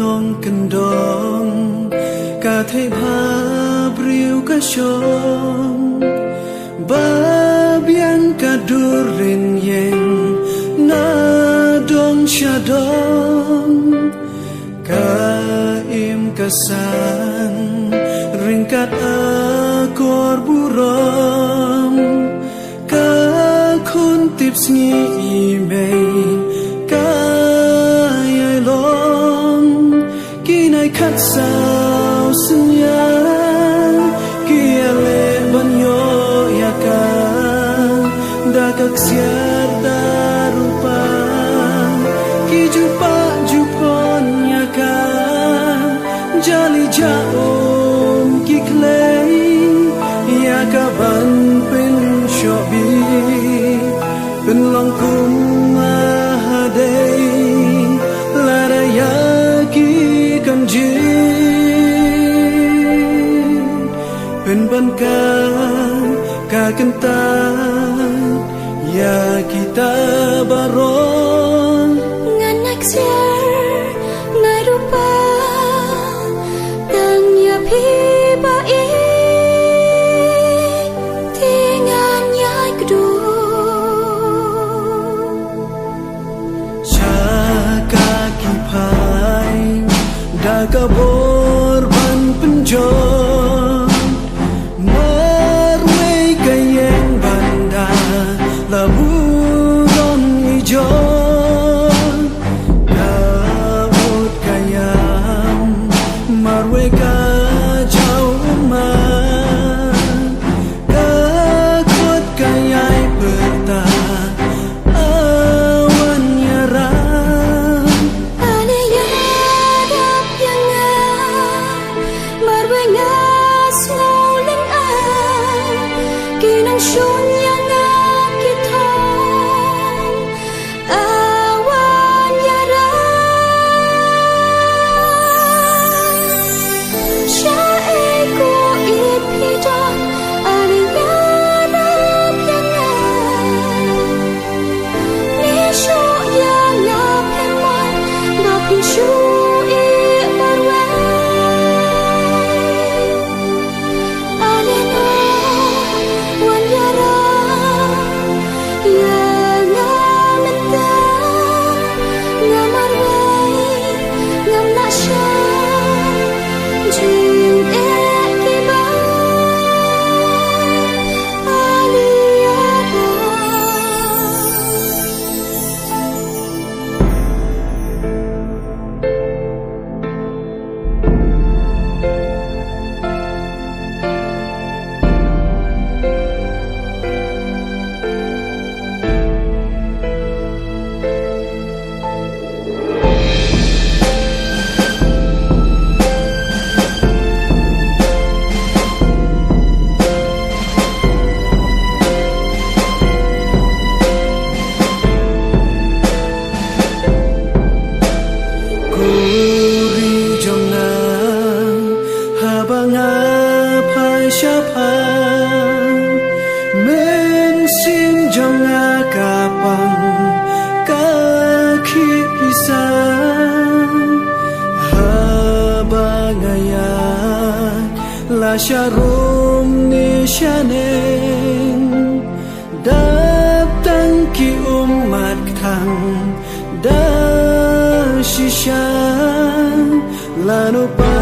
nong kendong ka thei bha briu ka shom ba biang ka durin yen na dong shadong ka im kasan ringkat akor buram ka khun tip sngi imei ka yai long kinai khat sao sunya kia le ban yo ya ka da kak siar da rupa ki jupa jupon ya ka jali jaom ki klei ya ka ban pen shobi pen long kum mahadei laraya ki kanji pen ban ka kentan ya kita baron nganak siar ngai rupa tang ya pi ba i tingan ya gdu Shaka kipai daga bor ban penjon marwei kayeng banda laburon ijon daud kayam marwei ka jauh man ka kot kayai peta awan yaran ale ya dap yang marwe ngas nguling a kinang shun yang kitong awan yaran syae ko ipidang ale ya dap yang ni sho yang penwan ba pin shu i marwe ale no wan yaran ya ngamenta ngamarwe ngamna sha jin e kiba ali yaran Kuri jongna habang apai syapang men sin jonga kapang kaki pisang habang ayak la syarum ni syaneng datang ki umat kang da shisha lanu pa